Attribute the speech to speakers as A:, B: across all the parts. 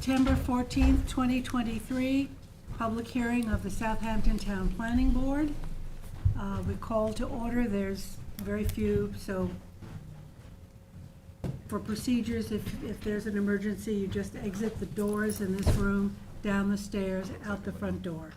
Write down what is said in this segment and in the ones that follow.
A: September 14th, 2023, public hearing of the Southampton Town Planning Board. We call to order. There's very few, so for procedures, if there's an emergency, you just exit the doors in this room, down the stairs, out the front door.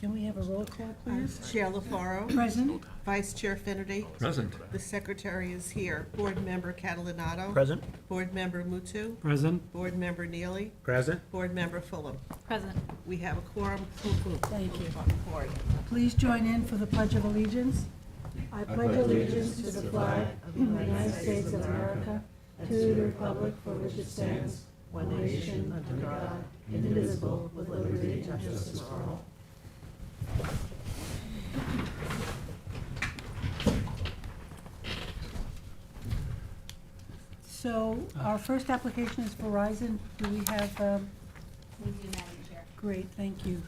A: Can we have a roll call, please?
B: Chair LaFaro.
A: Present.
B: Vice Chair Finnerty.
C: Present.
B: The Secretary is here. Board Member Catalinato.
C: Present.
B: Board Member Mutu.
C: Present.
B: Board Member Neely.
C: Present.
B: Board Member Fulham.
D: Present.
B: We have a quorum.
A: Thank you.
B: On board.
A: Please join in for the Pledge of Allegiance. I pledge allegiance to the flag of the United States of America, to the republic for which it stands, one nation, under God, indivisible, with liberty and justice for all. So our first application is Verizon. Do we have,
D: We do, Madam Chair.
A: great, thank you.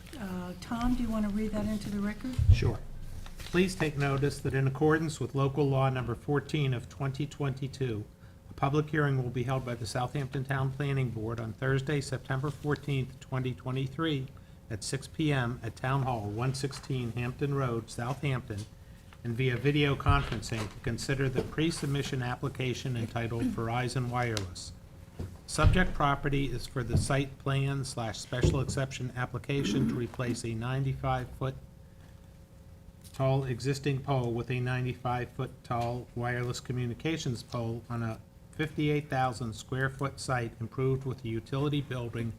A: Tom, do you want to read that into the record?
E: Sure. Please take notice that in accordance with local law number 14 of 2022, a public hearing will be held by the Southampton Town Planning Board on Thursday, September 14th, 2023, at 6 p.m. at Town Hall, 116 Hampton Road, Southampton, and via video conferencing to consider the pre-submission application entitled Verizon Wireless. Subject property is for the site plan / special exception application to replace a 95-foot tall existing pole with a 95-foot tall wireless communications pole on a 58,000 square foot site improved with a utility building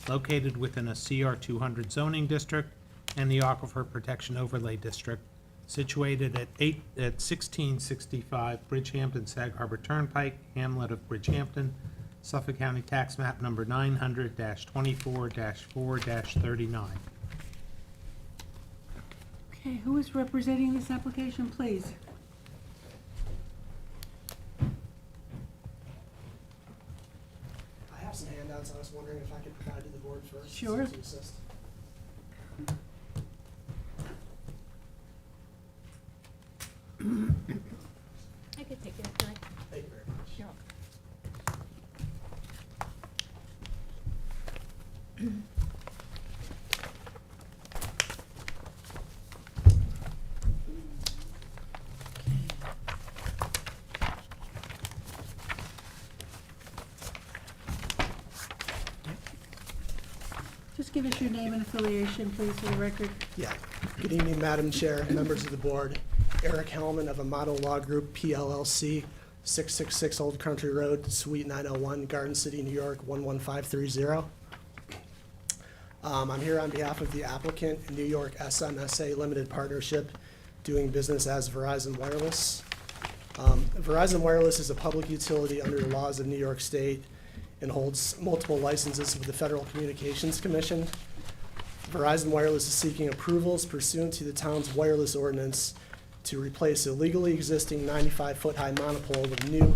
E: located within a CR 200 zoning district and the Aquifer Protection Overlay District, situated at 1665 Bridgehampton Sag Harbor Turnpike, hamlet of Bridgehampton, Suffolk County Tax Map number 900-24-4-39.
A: Okay, who is representing this application, please?
F: I have some handouts. I was wondering if I could provide to the board first.
A: Sure.
F: To assist.
D: I could take it if you like.
F: Thank you very much.
D: You're
A: Just give us your name and affiliation, please, for the record.
F: Yeah. Good evening, Madam Chair, members of the board. Eric Hellman of Amato Law Group, PLLC, 666 Old Country Road, Suite 901, Garden City, New York, 11530. I'm here on behalf of the applicant, New York SMSA Limited Partnership, doing business as Verizon Wireless. Verizon Wireless is a public utility under the laws of New York State and holds multiple licenses with the Federal Communications Commission. Verizon Wireless is seeking approvals pursuant to the town's wireless ordinance to replace a legally existing 95-foot-high monopole with new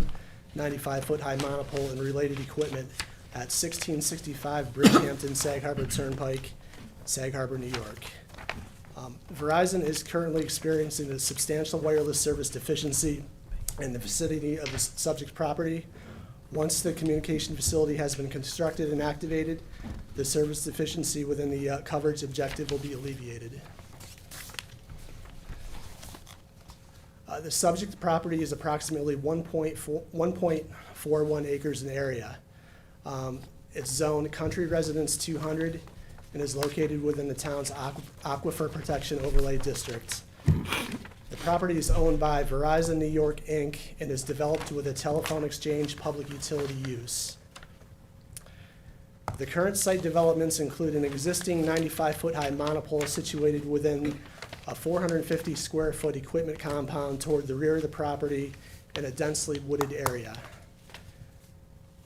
F: 95-foot-high monopole and related equipment at 1665 Bridgehampton Sag Harbor Turnpike, Sag Harbor, New York. Verizon is currently experiencing a substantial wireless service deficiency in the vicinity of the subject property. Once the communication facility has been constructed and activated, the service deficiency within the coverage objective will be alleviated. The subject property is approximately 1.41 acres in area. It's zoned Country Residence 200 and is located within the town's Aquifer Protection Overlay District. The property is owned by Verizon New York, Inc. and is developed with a telephone exchange public utility use. The current site developments include an existing 95-foot-high monopole situated within a 450 square foot equipment compound toward the rear of the property in a densely wooded area.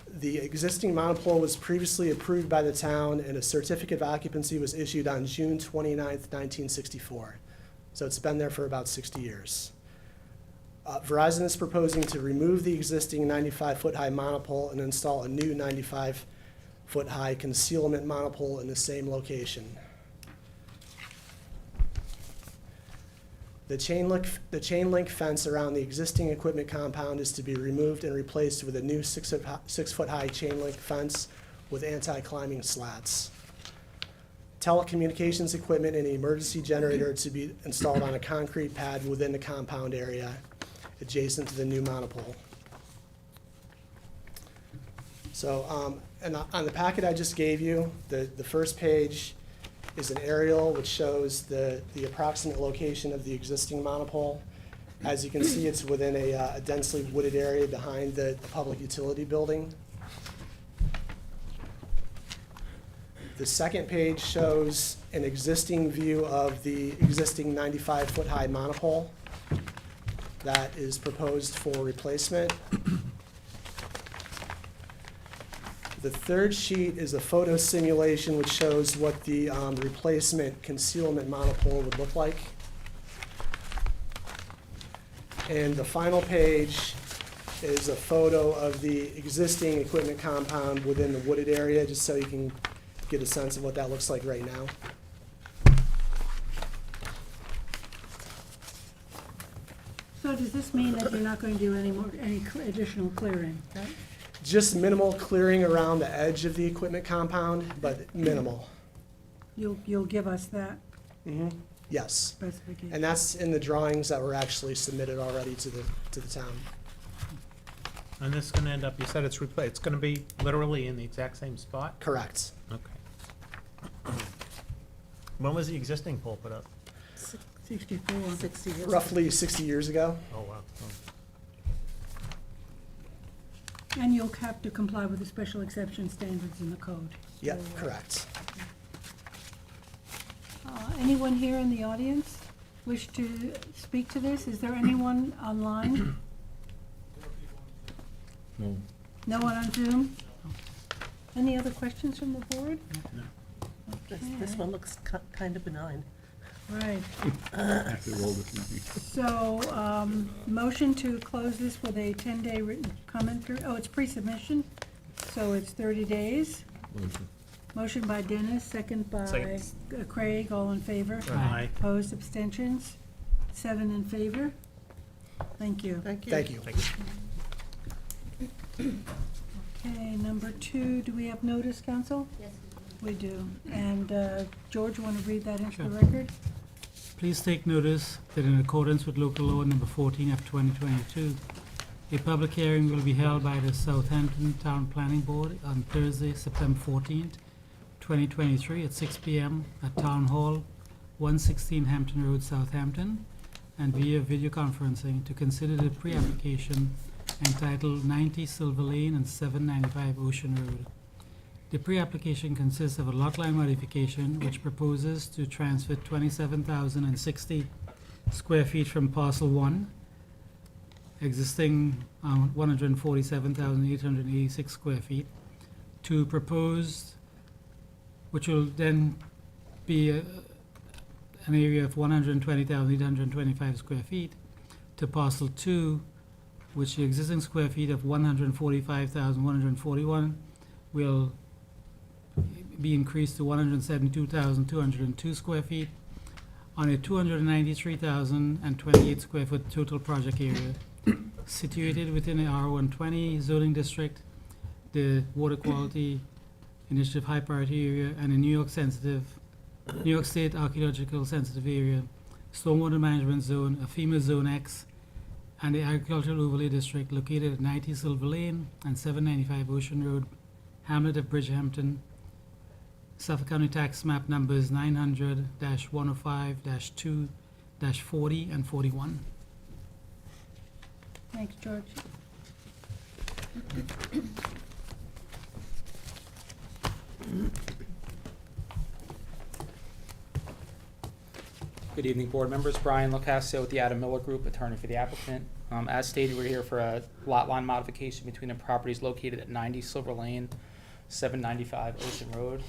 F: The existing monopole was previously approved by the town and a certificate of occupancy was issued on June 29th, 1964. So it's been there for about 60 years. Verizon is proposing to remove the existing 95-foot-high monopole and install a new 95-foot-high concealment monopole in the same location. The chain link fence around the existing equipment compound is to be removed and replaced with a new 6-foot-high chain link fence with anti-climbing slats. Telecommunications equipment and an emergency generator to be installed on a concrete pad within the compound area adjacent to the new monopole. So, and on the packet I just gave you, the first page is an aerial which shows the approximate location of the existing monopole. As you can see, it's within a densely wooded area behind the public utility building. The second page shows an existing view of the existing 95-foot-high monopole that is proposed for replacement. The third sheet is a photo simulation which shows what the replacement concealment monopole would look like. And the final page is a photo of the existing equipment compound within the wooded area, just so you can get a sense of what that looks like right now.
A: So does this mean that you're not going to do any additional clearing, right?
F: Just minimal clearing around the edge of the equipment compound, but minimal.
A: You'll give us that
F: Yes.
A: specification?
F: And that's in the drawings that were actually submitted already to the town.
E: And this is gonna end up, you said it's it's gonna be literally in the exact same spot?
F: Correct.
E: Okay.
C: When was the existing pole put up?
A: 64.
B: 60 years.
F: Roughly 60 years ago.
C: Oh, wow.
A: And you'll have to comply with the special exception standards in the code.
F: Yep, correct.
A: Anyone here in the audience wish to speak to this? Is there anyone online?
G: No.
A: No one on Zoom? Any other questions from the board?
B: This one looks kind of benign.
A: Right.
G: After all this evening.
A: So, motion to close this with a 10-day written comment period. Oh, it's pre-submission, so it's 30 days.
G: Motion.
A: Motion by Dennis, second by
C: Second.
A: Craig, all in favor.
E: Aye.
A: Opposed, abstentions? 7 in favor. Thank you.
B: Thank you.
F: Thank you.
A: Okay, number 2, do we have notice, council?
D: Yes,
A: We do. And George, want to read that into the
H: Sure.
A: record?
H: Please take notice that in accordance with local law number 14 of 2022, a public hearing will be held by the Southampton Town Planning Board on Thursday, September 14th, 2023 at 6 p.m. at Town Hall, 116 Hampton Road, Southampton, and via video conferencing to consider the pre-application entitled 90 Silver Lane and 795 Ocean Road. The pre-application consists of a lot line modification which proposes to transfer 27,060 square feet from parcel 1, existing 147,886 square feet, to proposed, which will then be an area of 120,825 square feet, to parcel 2, which the existing square feet of 145,141 will be increased to 172,202 square feet on a 293,028 square foot total project area situated within the R120 zoning district, the Water Quality Initiative High Priority Area, and a New York State Archaeological Sensitive Area, Stormwater Management Zone, a FEMA Zone X, and the Agricultural Overlay District located at 90 Silver Lane and 795 Ocean Road, Hamlet of Bridgehampton, Suffolk County Tax Map numbers 900-105-2-40 and 41.
A: Thanks, George.
I: Good evening, board members. Brian Locascio with the Adam Miller Group, attorney for the applicant. As stated, we're here for a lot line modification between the properties located at 90 Silver Lane, 795 Ocean Road.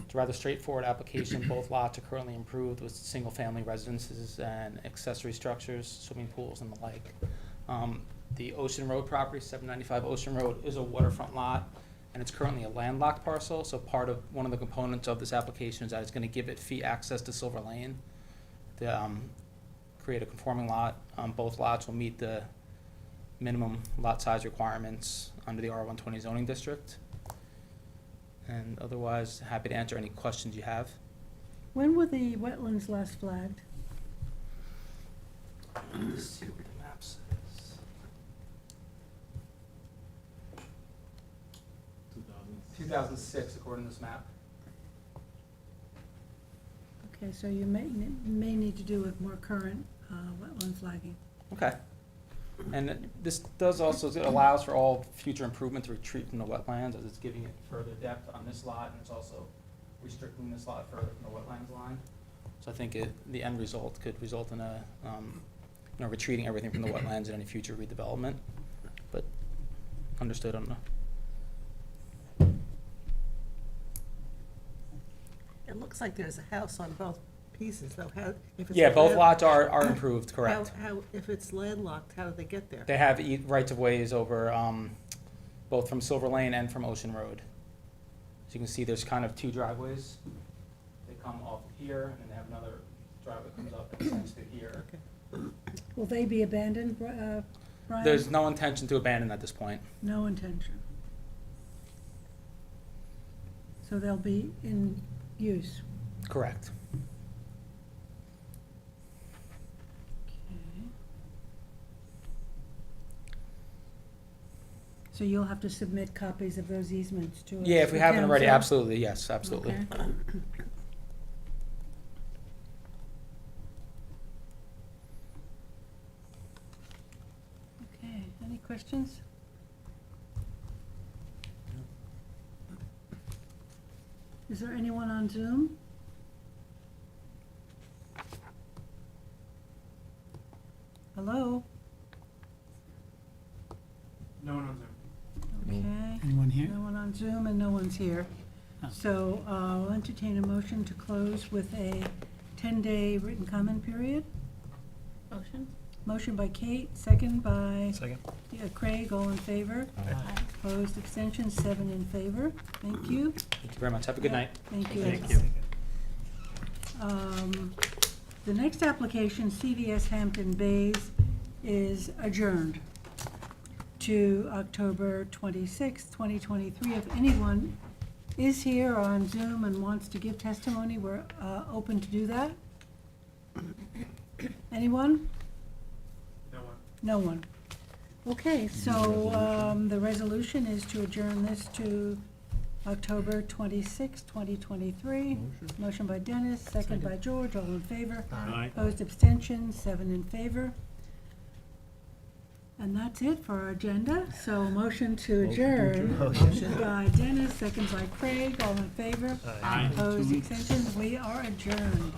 I: It's a rather straightforward application. Both lots are currently improved with single-family residences and accessory structures, swimming pools and the like. The Ocean Road property, 795 Ocean Road, is a waterfront lot, and it's currently a landlocked parcel, so part of one of the components of this application is that it's going to give it fee access to Silver Lane to create a conforming lot. Both lots will meet the minimum lot size requirements under the R120 zoning district. And otherwise, happy to answer any questions you have.
A: When were the wetlands last flagged?
I: Let's see what the map says. 2006, according to this map.
A: Okay, so you may need to do with more current wetland flagging.
I: Okay. And this does also, it allows for all future improvement to retreat from the wetlands, as it's giving it further depth on this lot, and it's also restricting this lot further from the wetlands line. So I think the end result could result in a, retreating everything from the wetlands and any future redevelopment, but understood on the.
B: It looks like there's a house on both pieces, though. How, if it's
I: Yeah, both
B: land-
I: lots are improved, correct.
B: How, if it's landlocked, how do they get there?
I: They have rights of ways over, both from Silver Lane and from Ocean Road. So you can see there's kind of two driveways. They come off of here, and then they have another driveway that comes up and extends to here.
A: Will they be abandoned, Brian?
I: There's no intention to abandon at this point.
A: No intention. So they'll be in use.
I: Correct.
A: Okay. So you'll have to submit copies of those easements to us.
I: Yeah, if we
A: for
I: haven't already,
A: council?
I: absolutely, yes, absolutely.
A: Okay. Okay, any questions? Is there anyone on Zoom? Hello?
E: No one on Zoom.
A: Okay.
H: Anyone here?
A: No one on Zoom and no one's here.
H: Oh.
A: So I'll entertain a motion to close with a 10-day written comment period.
D: Motion?
A: Motion by Kate, second by
C: Second.
A: Craig, all in favor.
D: Aye.
A: Opposed, abstentions, 7 in favor. Thank you.
I: Thank you very much. Have a good night.
A: Thank you.
C: Thank you.
A: The next application, CVS Hampton Bays, is adjourned to October 26th, 2023. If anyone is here on Zoom and wants to give testimony, we're open to do that. Anyone?
E: No one.
A: No one. Okay, so the resolution is to adjourn this to October 26th, 2023. Motion by Dennis, second by George, all in favor.
E: Aye.
A: Opposed, abstentions, 7 in favor. And that's it for our agenda. So motion to adjourn by Dennis, second by Craig, all in favor.
C: Aye.
A: Opposed, abstentions, we are adjourned.